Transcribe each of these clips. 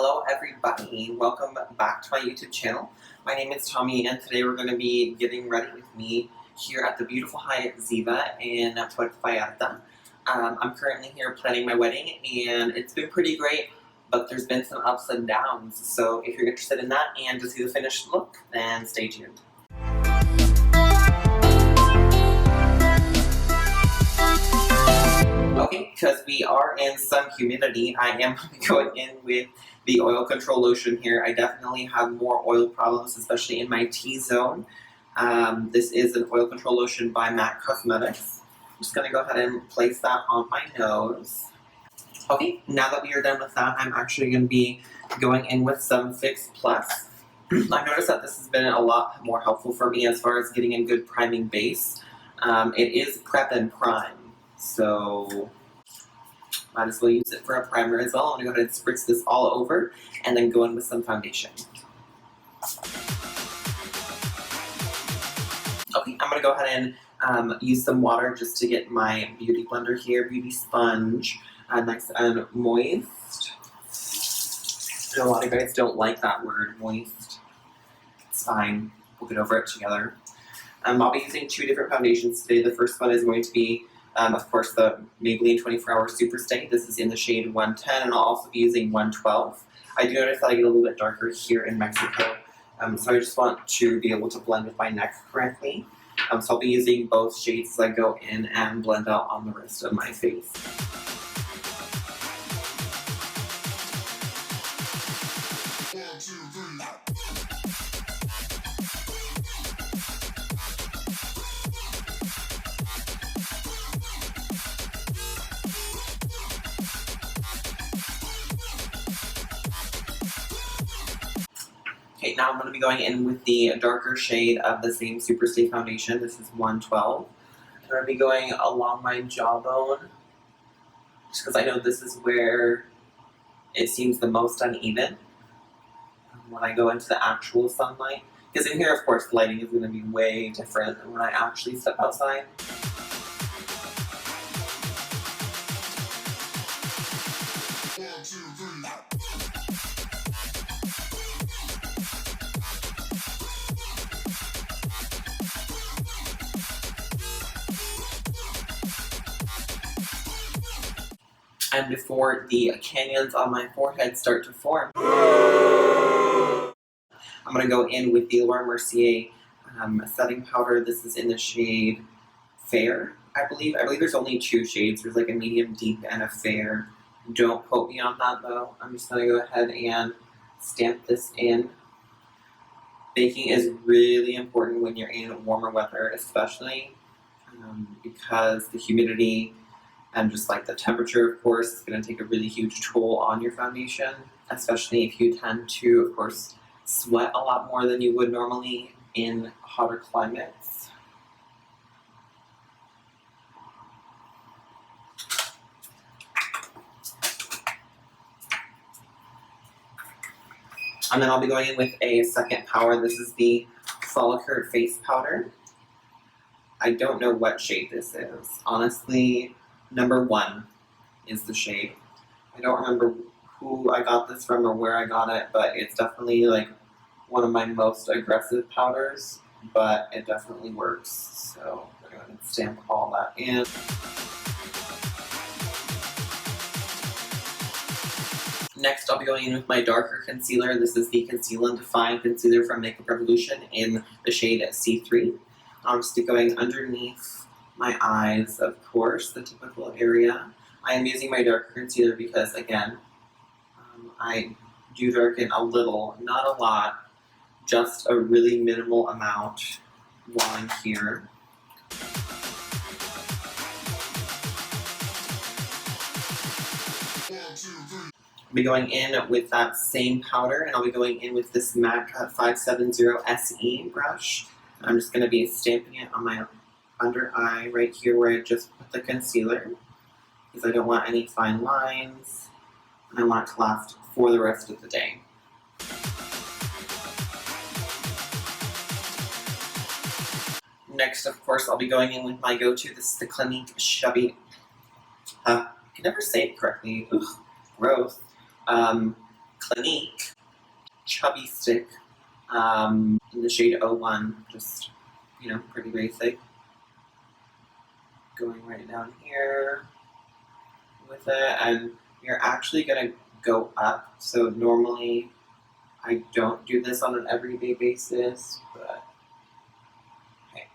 Hello everybody, welcome back to my YouTube channel. My name is Tommy and today we're going to be getting ready with me here at the beautiful Hyatt Ziva in Puerto Vallarta. I'm currently here planning my wedding and it's been pretty great, but there's been some ups and downs. So if you're interested in that and to see the finished look, then stay tuned. Okay, because we are in some humidity, I am going in with the oil control lotion here. I definitely have more oil problems, especially in my T-zone. This is an oil control lotion by MAC Cosmetics. I'm just going to go ahead and place that on my nose. Okay, now that we are done with that, I'm actually going to be going in with some Fix Plus. I've noticed that this has been a lot more helpful for me as far as getting a good priming base. It is prep and prime. So, might as well use it for a primer as well. I'm going to go ahead and spritz this all over and then go in with some foundation. Okay, I'm going to go ahead and use some water just to get my beauty blender here, beauty sponge, nice and moist. I know a lot of guys don't like that word, moist. It's fine. We'll get over it together. I'll be using two different foundations today. The first one is going to be of course, the Maybelline 24-Hour Super Stay. This is in the shade 110, and I'll also be using 112. I do notice that I get a little bit darker here in Mexico, so I just want to be able to blend with my neck correctly. So I'll be using both shades as I go in and blend out on the rest of my face. Okay, now I'm going to be going in with the darker shade of the same Super Stay foundation. This is 112. I'm going to be going along my jawbone, just because I know this is where it seems the most uneven when I go into the actual sunlight. Because in here, of course, the lighting is going to be way different than when I actually step outside. And before the canyons on my forehead start to form, I'm going to go in with the Laura Mercier setting powder. This is in the shade Fair, I believe. I believe there's only two shades. There's like a medium deep and a fair. Don't quote me on that though. I'm just going to go ahead and stamp this in. Baking is really important when you're in warmer weather, especially because the humidity and just like the temperature, of course, is going to take a really huge toll on your foundation, especially if you tend to, of course, sweat a lot more than you would normally in hotter climates. And then I'll be going in with a second powder. This is the Follicure Face Powder. I don't know what shade this is. Honestly, number 1 is the shade. I don't remember who I got this from or where I got it, but it's definitely like one of my most aggressive powders, but it definitely works. So we're going to stamp all that in. Next, I'll be going in with my darker concealer. This is the Conceal and Define Concealer from Makeup Revolution in the shade C3. I'm just going underneath my eyes, of course, the typical area. I am using my darker concealer because, again, I do darken a little, not a lot, just a really minimal amount while I'm here. I'll be going in with that same powder, and I'll be going in with this MAC 570 SE brush. I'm just going to be stamping it on my under eye right here where I just put the concealer, because I don't want any fine lines, and I want it to last for the rest of the day. Next, of course, I'll be going in with my go-to. This is the Clinique Chubby. I can never say it correctly. Ugh, gross. Clinique Chubby Stick in the shade 01. Just, you know, pretty basic. Going right down here with it, and you're actually gonna go up. So normally I don't do this on an everyday basis, but hey,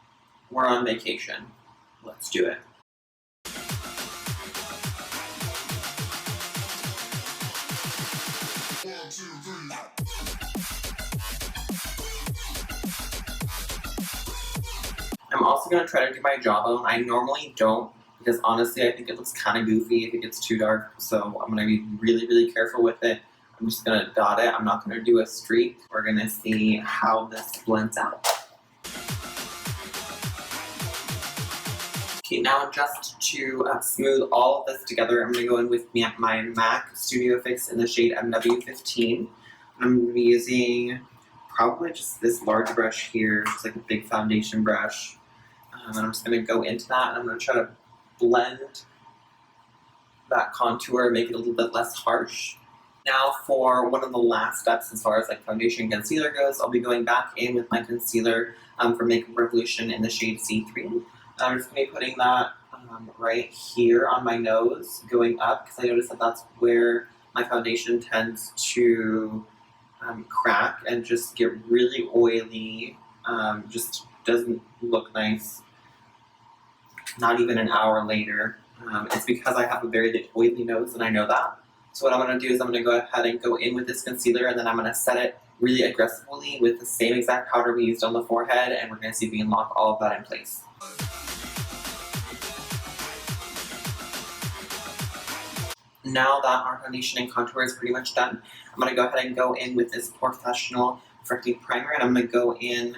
we're on vacation. Let's do it. I'm also going to try to do my jawbone. I normally don't, because honestly I think it looks kind of goofy if it gets too dark, so I'm going to be really, really careful with it. I'm just going to dot it. I'm not going to do a streak. We're going to see how this blends out. Okay, now just to smooth all of this together, I'm going to go in with my MAC Studio Fix in the shade MW15. I'm going to be using probably just this large brush here. It's like a big foundation brush. And I'm just going to go into that, and I'm going to try to blend that contour, make it a little bit less harsh. Now for one of the last steps as far as like foundation and concealer goes, I'll be going back in with my concealer from Makeup Revolution in the shade C3. I'm just going to be putting that right here on my nose, going up, because I noticed that that's where my foundation tends to crack and just get really oily, just doesn't look nice, not even an hour later. It's because I have a very oily nose, and I know that. So what I'm going to do is I'm going to go ahead and go in with this concealer, and then I'm going to set it really aggressively with the same exact powder we used on the forehead, and we're going to see if we can lock all of that in place. Now that our foundation and contour is pretty much done, I'm going to go ahead and go in with this Professional Correcting Primer, and I'm going to go in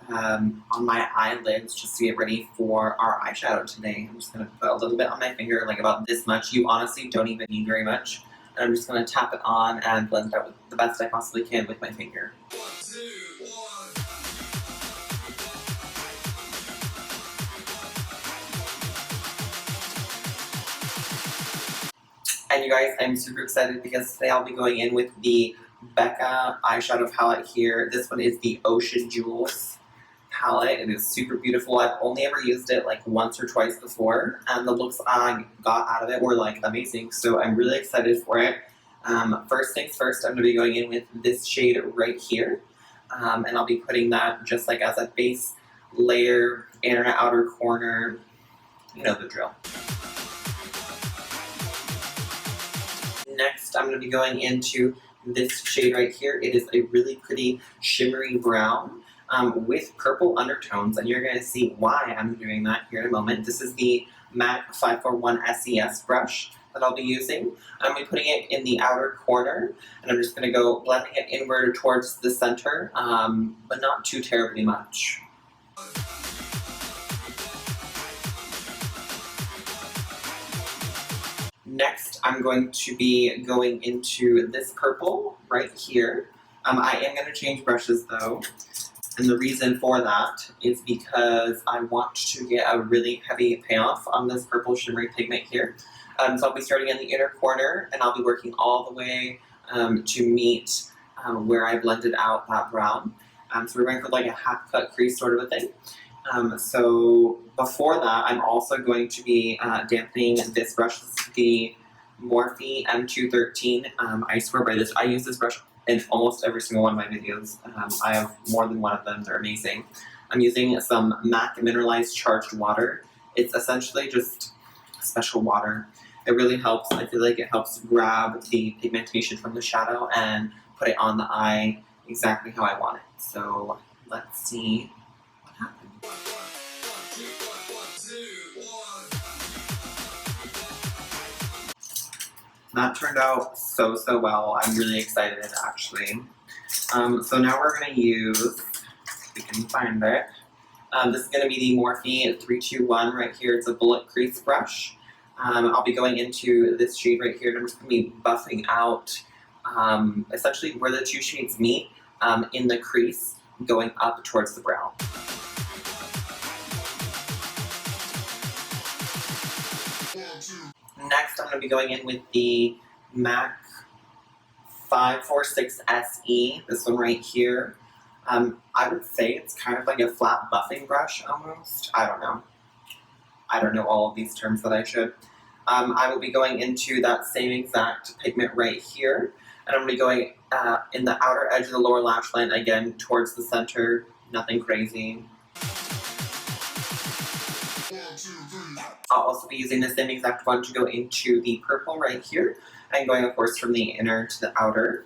on my eyelids just to get ready for our eyeshadow today. I'm just going to put a little bit on my finger, like about this much. You honestly don't even need very much. And I'm just going to tap it on and blend it out with the best I possibly can with my finger. 1, 2, 1. And you guys, I'm super excited because today I'll be going in with the Becca eyeshadow palette here. This one is the Ocean Jewels palette. It is super beautiful. I've only ever used it like once or twice before, and the looks I got out of it were like amazing, so I'm really excited for it. First things first, I'm going to be going in with this shade right here, and I'll be putting that just like as a base layer, inner and outer corner, you know the drill. Next, I'm going to be going into this shade right here. It is a really pretty shimmery brown with purple undertones, and you're going to see why I'm doing that here in a moment. This is the MAC 541 SES brush that I'll be using. I'm going to be putting it in the outer corner, and I'm just going to go blending it inward towards the center, but not too terribly much. Next, I'm going to be going into this purple right here. I am going to change brushes though, and the reason for that is because I want to get a really heavy payoff on this purple shimmery pigment here. So I'll be starting in the inner corner, and I'll be working all the way to meet where I blended out that brown. So we're going for like a half cut crease sort of a thing. So before that, I'm also going to be dampening this brush. This is the Morphe M213. I swear by this. I use this brush in almost every single one of my videos. I have more than one of them. They're amazing. I'm using some MAC Mineralized Charged Water. It's essentially just special water. It really helps. I feel like it helps grab the pigmentation from the shadow and put it on the eye exactly how I want it. So let's see what happens. That turned out so well. I'm really excited actually. So now we're going to use, if we can find it, this is going to be the Morphe 321 right here. It's a bullet crease brush. I'll be going into this shade right here, and I'm just going to be buffing out essentially where the two shades meet in the crease, going up towards the brow. Next, I'm going to be going in with the MAC 546 SE, this one right here. I would say it's kind of like a flat buffing brush almost. I don't know. I don't know all of these terms that I should. I will be going into that same exact pigment right here. And I'm going to be going in the outer edge of the lower lash line again towards the center. Nothing crazy. I'll also be using the same exact one to go into the purple right here. And going, of course, from the inner to the outer.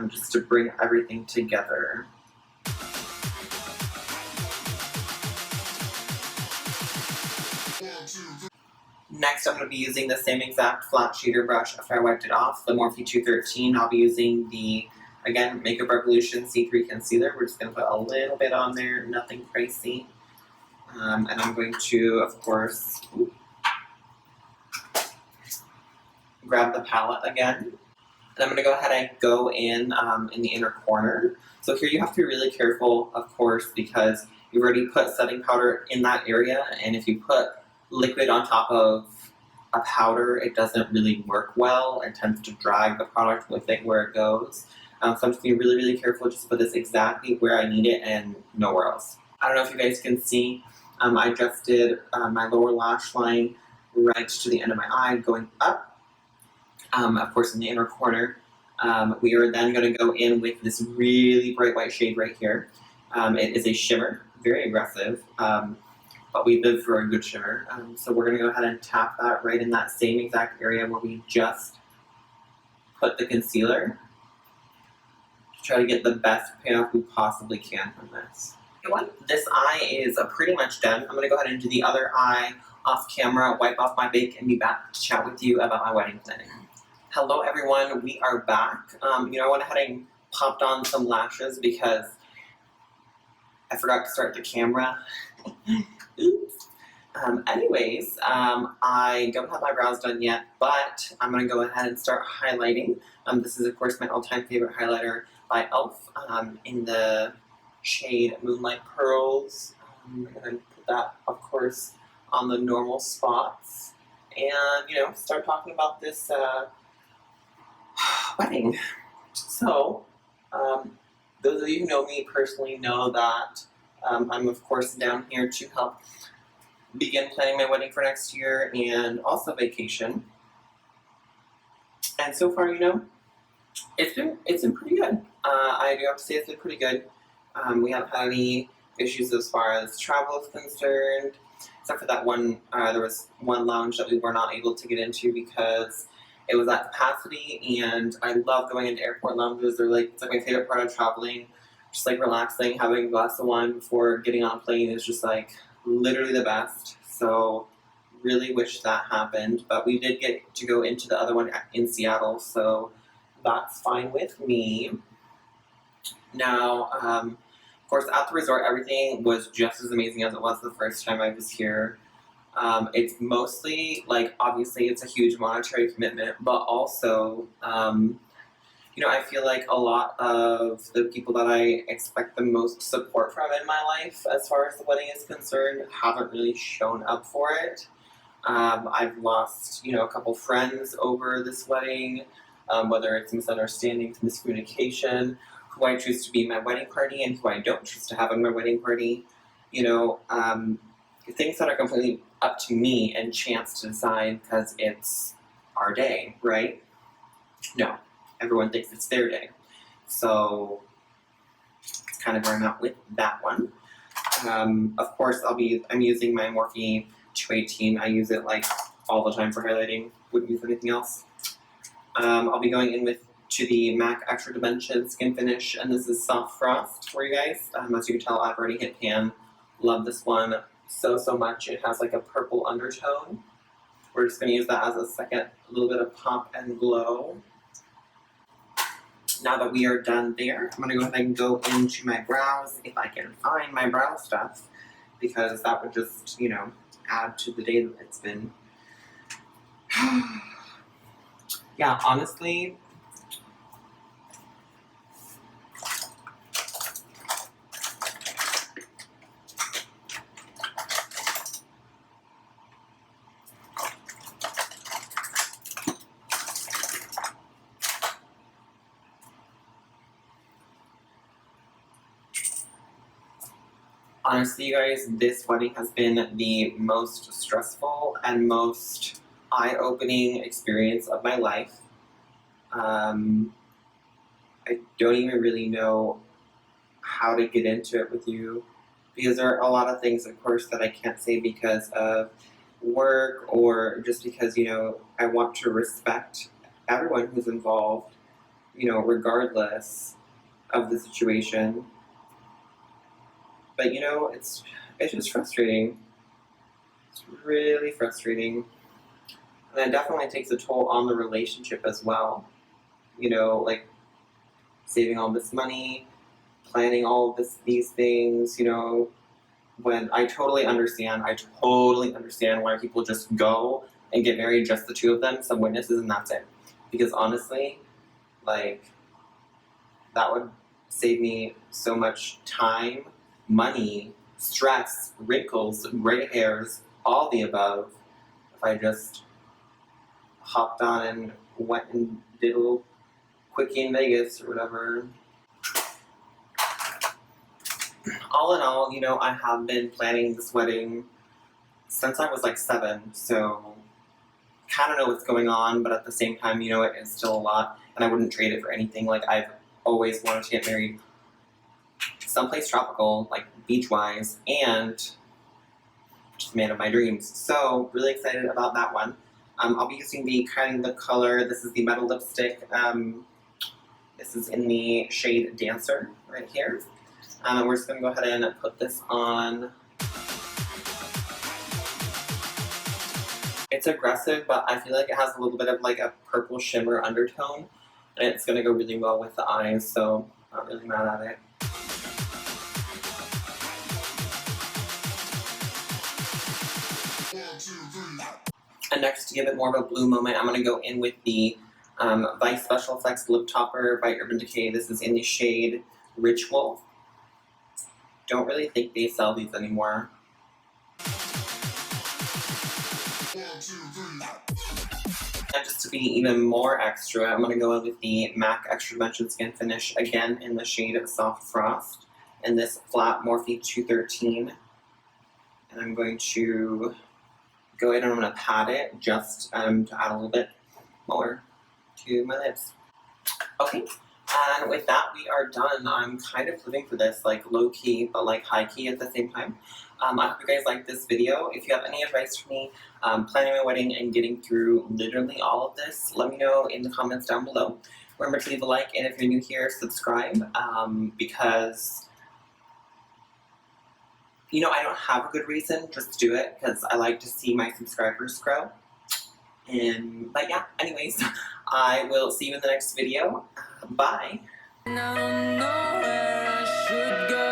Just to bring everything together. Next, I'm going to be using the same exact flat shader brush after I wiped it off, the Morphe 213. I'll be using the, again, Makeup Revolution C3 Concealer. We're just going to put a little bit on there, nothing crazy. And I'm going to, of course, grab the palette again. And I'm going to go ahead and go in the inner corner. So here you have to be really careful, of course, because you've already put setting powder in that area, and if you put liquid on top of a powder, it doesn't really work well. It tends to drag the product with it where it goes. So I'm just being really, really careful. Just put this exactly where I need it and nowhere else. I don't know if you guys can see, I just did my lower lash line right to the end of my eye going up. Of course, in the inner corner. We are then going to go in with this really bright white shade right here. It is a shimmer, very aggressive. But we live for a good shimmer. So we're going to go ahead and tap that right in that same exact area where we just put the concealer to try to get the best payoff we possibly can from this. You know what? This eye is pretty much done. I'm going to go ahead and do the other eye off camera, wipe off my bake, and be back to chat with you about my wedding planning. Hello everyone, we are back. I went ahead and popped on some lashes because I forgot to start the camera. Oops. Anyways, I don't have my brows done yet, but I'm going to go ahead and start highlighting. This is, of course, my all-time favorite highlighter by e.l.f. In the shade Moonlight Pearls. I'm going to put that, of course, on the normal spots. And, start talking about this wedding. So, those of you who know me personally know that I'm, of course, down here to help begin planning my wedding for next year and also vacation. And so far, it's been pretty good. I do have to say it's been pretty good. We haven't had any issues as far as travel is concerned, except for that one, there was one lounge that we were not able to get into because it was at capacity, and I love going into airport lounges. It's like my favorite part of traveling. Just like relaxing, having a glass of wine before getting on a plane is just like literally the best. So really wish that happened, but we did get to go into the other one in Seattle, so that's fine with me. Now, of course, at the resort, everything was just as amazing as it was the first time I was here. It's mostly, obviously it's a huge monetary commitment, but also, I feel like a lot of the people that I expect the most support from in my life, as far as the wedding is concerned, haven't really shown up for it. I've lost, a couple friends over this wedding, whether it's misunderstandings, miscommunication, who I choose to be in my wedding party and who I don't choose to have in my wedding party. Things that are completely up to me and chance to decide because it's our day, right? No. Everyone thinks it's their day. So it's kind of where I'm at with that one. Of course, I'm using my Morphe 218. I use it all the time for highlighting. Wouldn't use anything else. I'll be going in to the MAC Extra Dimension Skin Finish, and this is Soft Frost for you guys. As you can tell, I've already hit pan. Love this one so much. It has a purple undertone. We're just going to use that as a little bit of pop and glow. Now that we are done there, I'm going to go ahead and go into my brows, if I can find my brow stuff, because that would just, add to the day that it's been. Yeah, honestly, Honestly, you guys, this wedding has been the most stressful and most eye-opening experience of my life. I don't even really know how to get into it with you because there are a lot of things, of course, that I can't say because of work or just because, I want to respect everyone who's involved, regardless of the situation. But, it's just frustrating. It's really frustrating. And it definitely takes a toll on the relationship as well. Like saving all this money, planning all of these things, when I totally understand why people just go and get married, just the two of them, some witnesses, and that's it. Because honestly, like, that would save me so much time, money, stress, wrinkles, gray hairs, all the above, if I just hopped on and went and did a little quickie in Vegas or whatever. All in all, I have been planning this wedding since I was like 7, so kind of know what's going on, but at the same time, it is still a lot, and I wouldn't trade it for anything. Like, I've always wanted to get married someplace tropical, like beach-wise, and just the man of my dreams. So, really excited about that one. I'll be using the Cutting the Color. This is the Metal Lipstick. This is in the shade Dancer right here. We're just going to go ahead and put this on. It's aggressive, but I feel like it has a little bit of like a purple shimmer undertone, and it's going to go really well with the eyes, so not really mad at it. And next, to give it more of a blue moment, I'm going to go in with the Vice Special Effects Lip Topper by Urban Decay. This is in the shade Ritual. Don't really think they sell these anymore. And just to be even more extra, I'm going to go in with the MAC Extra Dimension Skin Finish, again in the shade Soft Frost, and this flat Morphe 213. And I'm going to go ahead and I'm going to pat it just to add a little bit more to my lips. Okay, and with that, we are done. I'm kind of living for this, like low-key, but like high-key at the same time. I hope you guys liked this video. If you have any advice for me planning my wedding and getting through literally all of this, let me know in the comments down below. Remember to leave a like, and if you're new here, subscribe, because, I don't have a good reason, just do it, because I like to see my subscribers grow. But yeah, anyways, I will see you in the next video. Bye. I don't know where I should go.